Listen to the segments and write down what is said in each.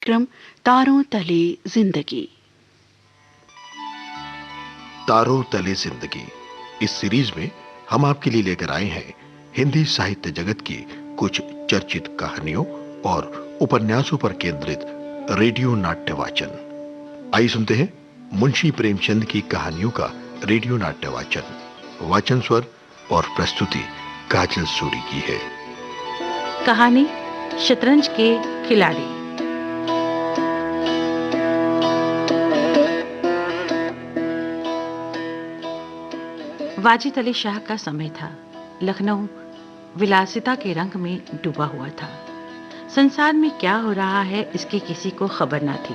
क्रम तारों तले जिंदगी। तारों तले जिंदगी इस सीरीज में हम आपके लिए लेकर आए हैं हिंदी साहित्य जगत की कुछ चर्चित कहानियों और उपन्यासों पर केंद्रित रेडियो नाट्य वाचन। आइए सुनते हैं मुंशी प्रेमचंद की कहानियों का रेडियो नाट्य वाचन। वाचन स्वर और प्रस्तुति काजल सूरी की है। कहानी शतरंज के खिलाड़ी। वाजिद अली शाह का समय था। लखनऊ विलासिता के रंग में डूबा हुआ था। संसार में क्या हो रहा है इसकी किसी को खबर ना थी।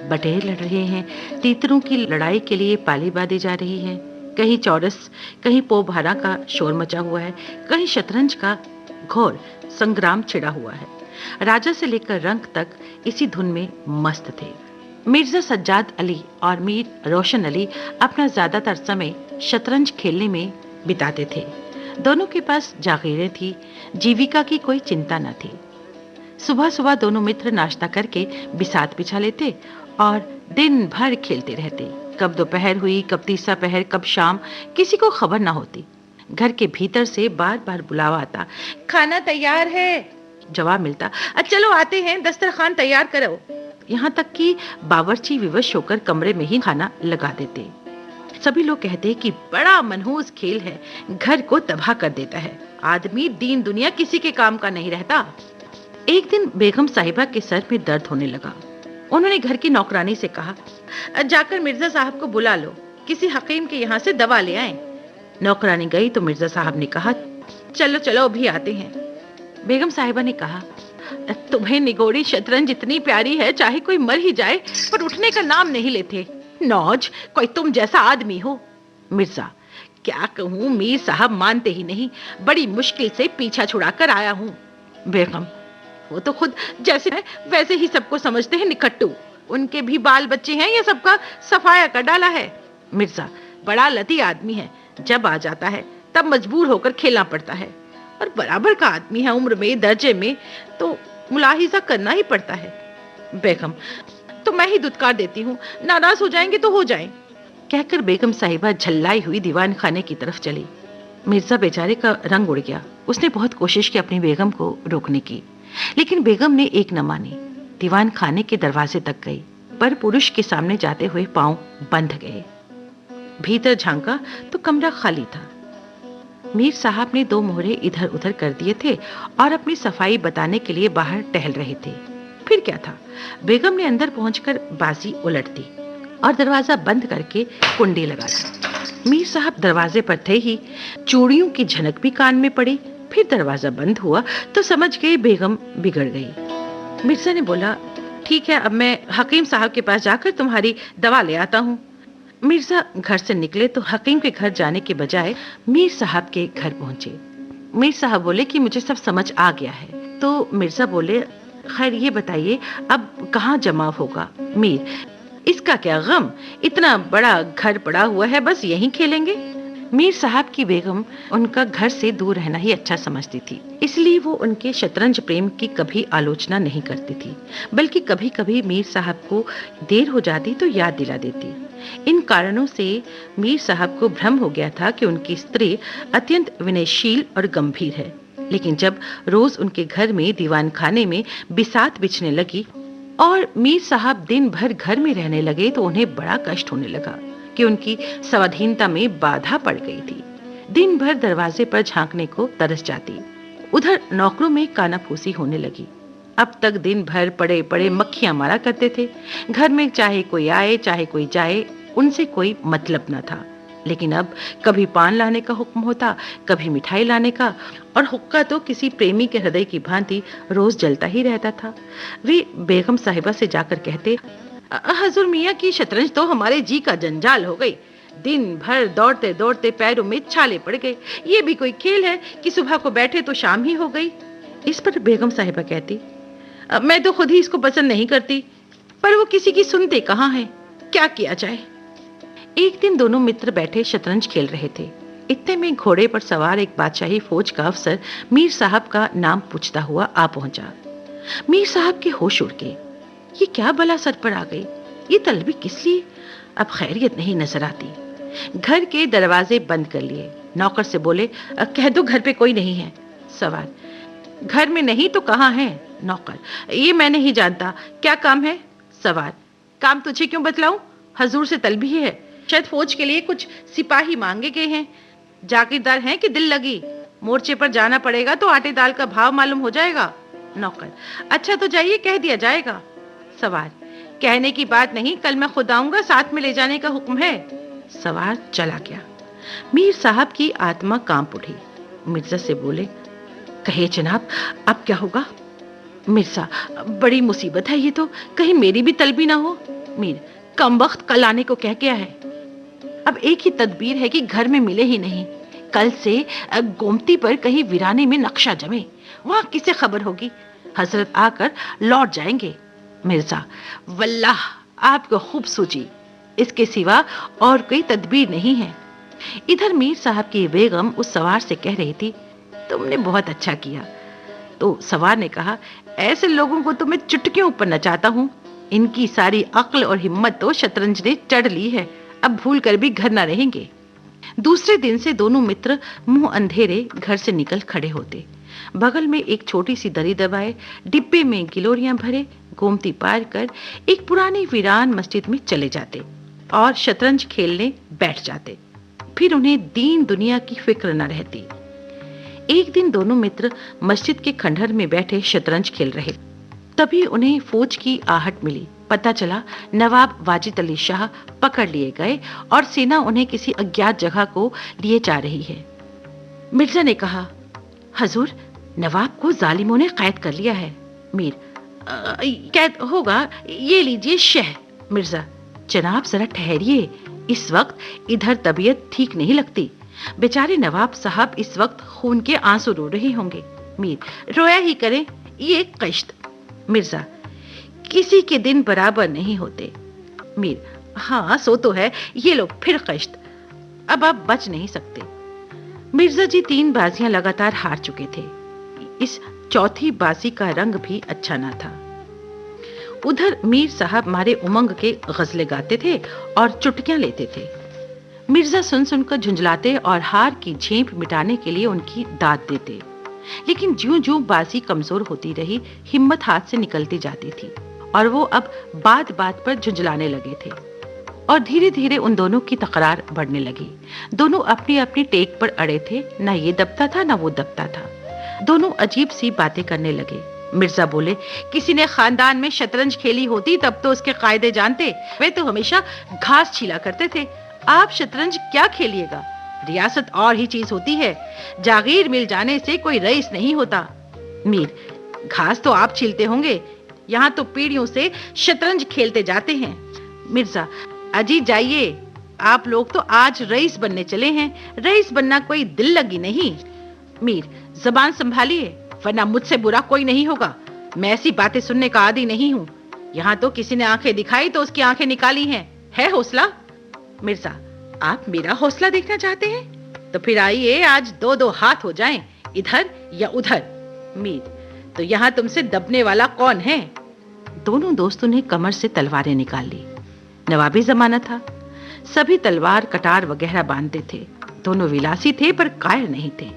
बटेर लड़ रहे हैं, तीतरों की लड़ाई के लिए पाली बांधी जा रही है। कहीं चौरस, कहीं पोभारा का शोर मचा हुआ है, कहीं शतरंज का घोर संग्राम छिड़ा हुआ है। राजा से लेकर रंक तक इसी धुन में मस्त थे। मिर्जा सज्जाद अली और मीर रोशन अली अपना ज्यादातर समय शतरंज खेलने में बिताते थे। दोनों के पास जागीरें थी, जीविका की कोई चिंता न थी। सुबह सुबह दोनों मित्र नाश्ता करके बिसात बिछा लेते और दिन भर खेलते रहते। कब दोपहर हुई, कब तीसरा पहर, कब शाम, किसी को खबर ना होती। घर के भीतर से बार बार बुलावा आता, खाना तैयार है। जवाब मिलता, चलो आते हैं, दस्तरखान तैयार करो। यहाँ तक कि बावर्ची विवश होकर कमरे में ही खाना लगा देते। सभी लोग कहते कि बड़ा मनहूस खेल है, घर को तबाह कर देता है। आदमी दीन दुनिया किसी के काम का नहीं रहता। एक दिन बेगम साहिबा के सर में दर्द होने लगा। उन्होंने घर की नौकरानी से कहा, जाकर मिर्जा साहब को बुला लो, किसी हकीम के यहाँ से दवा ले आए। नौकरानी गई तो मिर्जा साहब ने कहा, चलो चलो अभी आते हैं। बेगम साहिबा ने कहा, तुम्हें निगोड़ी शतरंज इतनी प्यारी है, चाहे कोई मर ही जाए पर उठने का नाम नहीं लेते। नौज, कोई तुम जैसा आदमी हो। मिर्जा, क्या कहूँ, मीर साहब मानते ही नहीं, बड़ी मुश्किल से पीछा छुड़ाकर आया हूँ। बेगम, वो तो खुद जैसे है वैसे ही सबको समझते हैं निकट्टू। उनके भी बाल बच्चे हैं, ये सबका सफाया कर डाला है। मिर्जा, बड़ा लती आदमी है, जब आ जाता है तब मजबूर होकर खेलना पड़ता है। और बराबर का आदमी है, उम्र में दर्जे में, तो मुलाहिजा करना ही पड़ता है। बेगम, तो मैं ही दुत्कार देती हूँ, नाराज हो जाएंगे तो हो जाएं। कहकर बेगम साहिबा झल्लाई हुई दीवान खाने की तरफ चली। मिर्जा बेचारे का रंग उड़ गया। उसने बहुत कोशिश की अपनी बेगम को रोकने की, लेकिन बेगम ने एक न मानी। दीवान खाने के दरवाजे तक गई, पर पुरुष के सामने जाते हुए पांव बंध गए। भीतर झांका तो कमरा खाली था। मीर साहब ने दो मोहरे इधर उधर कर दिए थे और अपनी सफाई बताने के लिए बाहर टहल रहे थे। फिर क्या था, बेगम ने अंदर पहुंचकर बाजी उलट दी और दरवाजा बंद करके कुंडी लगा दी। मीर साहब दरवाजे पर थे ही चूड़ियों की झनक भी कान में पड़ी। फिर दरवाजा बंद हुआ तो समझ गए बेगम बिगड़ गई। मिर्जा ने बोला, ठीक है, अब मैं हकीम साहब के पास जाकर तुम्हारी दवा ले आता हूँ। मिर्जा घर से निकले तो हकीम के घर जाने के बजाय मीर साहब के घर पहुंचे। मीर साहब बोले कि मुझे सब समझ आ गया है। तो मिर्जा बोले, खैर ये बताइए अब कहाँ जमाव होगा। मीर, इसका क्या गम, इतना बड़ा घर पड़ा हुआ है, बस यहीं खेलेंगे। मीर साहब की बेगम उनका घर से दूर रहना ही अच्छा समझती थी, इसलिए वो उनके शतरंज प्रेम की कभी आलोचना नहीं करती थी, बल्कि कभी कभी मीर साहब को देर हो जाती तो याद दिला देती। इन कारणों से मीर साहब को भ्रम हो गया था कि उनकी स्त्री अत्यंत विनयशील और गंभीर है। लेकिन जब रोज उनके घर में दीवान खाने में बिसात बिछने लगी और मीर साहब दिन भर घर में रहने लगे तो उन्हें बड़ा कष्ट होने लगा कि उनकी स्वाधीनता में बाधा पड़ गई थी। दिन भर दरवाजे पर झांकने को तरस जाती। उधर नौकरों में कानाफूसी होने लगी। अब तक दिन भर पड़े पड़े मक्खियां मारा करते थे। घर में चाहे कोई आए चाहे कोई जाए, उनसे कोई मतलब न था। लेकिन अब कभी पान लाने का हुक्म होता, कभी मिठाई लाने का, और हुक्का तो किसी प्रेमी के हृदय की भांति रोज जलता ही रहता था। वे बेगम साहिबा से जाकर कहते, हजूर मियाँ की शतरंज तो हमारे जी का जंजाल हो गई। दिन भर दौड़ते दौड़ते पैरों में छाले पड़ गए। ये भी कोई खेल है कि सुबह को बैठे तो शाम ही हो गई। इस पर बेगम साहिबा कहती, मैं तो खुद ही इसको पसंद नहीं करती, पर वो किसी की सुनते कहाँ है, क्या किया जाए। एक दिन दोनों मित्र बैठे शतरंज खेल रहे थे। इतने में घोड़े पर सवार एक बादशाही फौज का अफसर मीर साहब का नाम पूछता हुआ आ पहुंचा। मीर साहब के होश उड़ गए। ये क्या बला सर पर आ गई? ये तलबी किस लिए? अब खैरियत नहीं नजर आती। घर के दरवाजे बंद कर लिए। नौकर से बोले, कह दो घर पे कोई नहीं है। सवार, घर में नहीं तो कहाँ है? नौकर, ये मैं नहीं जानता, क्या काम है? सवार, काम तुझे क्यों बतलाऊं? हजूर से तलबी है, शायद फौज के लिए कुछ सिपाही मांगे गए हैं। जागीरदार हैं कि दिल लगी? मोर्चे पर जाना पड़ेगा तो आटे दाल का भाव मालूम हो जाएगा। नौकर, अच्छा तो जाइए, कह दिया जाएगा। सवार, कहने की बात नहीं, कल मैं खुद आऊंगा, साथ में ले जाने का हुक्म है। सवार चला गया। मीर साहब की आत्मा कांप उठी। मिर्जा से बोले, कहे जनाब, अब क्या होगा? मिर्जा, बड़ी मुसीबत है ये तो, कहीं मेरी भी तलबी ना हो। मीर, कमबख्त कल आने को कह गया है। अब एक ही तदबीर है कि घर में मिले ही नहीं। कल से गोमती पर कहीं वीराने में नक्शा जमे, वहां किसे खबर होगी? हजरत आकर लौट जाएंगे। मिर्जा, वल्लाह आपको खूब सूझी, इसके सिवा और कोई तदबीर नहीं है। इधर मीर साहब की बेगम उस सवार से कह रही थी, तुमने बहुत अच्छा किया। तो सवार ने कहा, ऐसे लोगों को तो मैं चुटकियों ऊपर नचाता हूँ। इनकी सारी अक्ल और हिम्मत तो शतरंज ने चढ़ ली है, अब भूल कर भी घर न रहेंगे। दूसरे दिन से दोनों मित्र मुंह अंधेरे घर से निकल खड़े होते। बगल में एक छोटी सी दरी दबाए, डिब्बे में गिलोरियां भरे, गोमती पार कर एक पुरानी वीरान मस्जिद में चले जाते और शतरंज खेलने बैठ जाते। फिर उन्हें दीन दुनिया की फिक्र न रहती। एक दिन दोनों मित्र मस्जिद के खंडहर में बैठे शतरंज खेल रहे। तभी उन्हें फौज की आहट मिली। पता चला नवाब वाजिद अली शाह पकड़ लिए गए और सेना उन्हें किसी अज्ञात जगह को लिए जा रही है। मिर्जा ने कहा, हजूर, नवाब को जालिमों ने कैद कर लिया है। मीर, कैद होगा, ये लीजिए शह। मिर्जा, जनाब जरा ठहरिए, इस वक्त इधर तबीयत ठीक नहीं लगती। बेचारे नवाब साहब इस वक्त खून के आंसू रो रहे होंगे। मीर, रोया ही करें, ये कश्त। मिर्जा, किसी के दिन बराबर नहीं होते। मीर, हाँ सो तो है, ये लो फिर कश्त, अब आप बच नहीं सकते। मिर्जा जी 3 बाजियां लगातार हार चुके थे। इस चौथी बाजी का रंग भी अच्छा ना था। उधर मीर साहब मारे उमंग के गजले गाते थे और चुटकियां लेते थे। मिर्जा सुन सुनकर झुंझलाते और हार की झेंप मिटाने के लिए उनकी दाद देते। लेकिन ज्यों-ज्यों बाजी कमजोर होती रही, हिम्मत हाथ से निकलती जाती थी और वो अब बात-बात पर झुंझलाने लगे थे और धीरे-धीरे उन दोनों की तकरार बढ़ने लगी। दोनों अपनी-अपनी टेक पर अड़े थे, ना ये दबता था ना वो दबता था। दोनों अजीब सी बातें करने लगे। मिर्जा बोले, किसी ने खानदान में शतरंज खेली होती तब तो उसके कायदे जानते, वे तो हमेशा घास छीला करते थे। आप शतरंज क्या खेलिएगा? रियासत और ही चीज होती है, जागीर मिल जाने से कोई रईस नहीं होता। मीर, घास तो आप छीलते होंगे, यहाँ तो पीढ़ियों से शतरंज खेलते जाते हैं। मिर्जा, अजी जाइए, आप लोग तो आज रईस बनने चले हैं, रईस बनना कोई दिल लगी नहीं। मीर, जबान संभालिए, वरना मुझसे बुरा कोई नहीं होगा। मैं ऐसी बातें सुनने का आदी नहीं हूँ। यहाँ तो किसी ने आंखें दिखाई तो उसकी आंखें निकाली हैं। है हौसला? मिर्जा, आप मेरा हौसला देखना चाहते हैं? तो फिर आइए, आज 2-2 हाथ हो जाएं, इधर या उधर। मीर, तो यहाँ तुमसे दबने वाला कौन है? दोनों दोस्तों ने कमर से तलवारें निकाल ली। नवाबी जमाना था, सभी तलवार कटार वगैरह बांधते थे। दोनों विलासी थे पर कायर नहीं थे।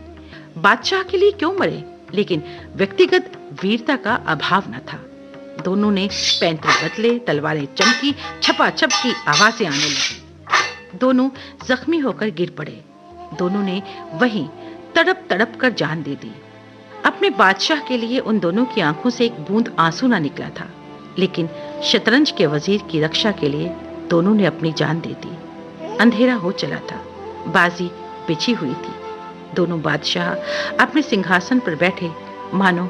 बादशाह के लिए क्यों मरे, लेकिन व्यक्तिगत वीरता का अभाव न था। दोनों ने पैंतरे बदले, तलवारें चमकी, छपाछप की आवाजें आने लगी। दोनों जख्मी होकर गिर पड़े। दोनों ने वहीं तड़प तड़प कर जान दे दी। अपने बादशाह के लिए उन दोनों की आंखों से एक बूंद आंसू ना निकला था, लेकिन शतरंज के वजीर की रक्षा के लिए दोनों ने अपनी जान दे दी। अंधेरा हो चला था, बाजी बिछी हुई थी। दोनों बादशाह अपने सिंहासन पर बैठे मानो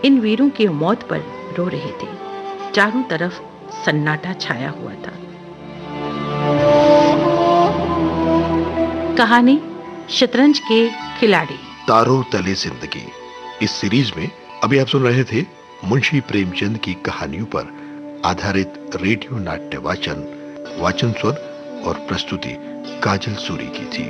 इन वीरों की मौत पर रो रहे थे। चारों तरफ सन्नाटा छाया हुआ था। कहानी शतरंज के खिलाड़ी। तारों तले जिंदगी, इस सीरीज में अभी आप सुन रहे थे मुंशी प्रेमचंद की कहानियों पर आधारित रेडियो नाट्य वाचन स्वर और प्रस्तुति काजल सूरी की थी।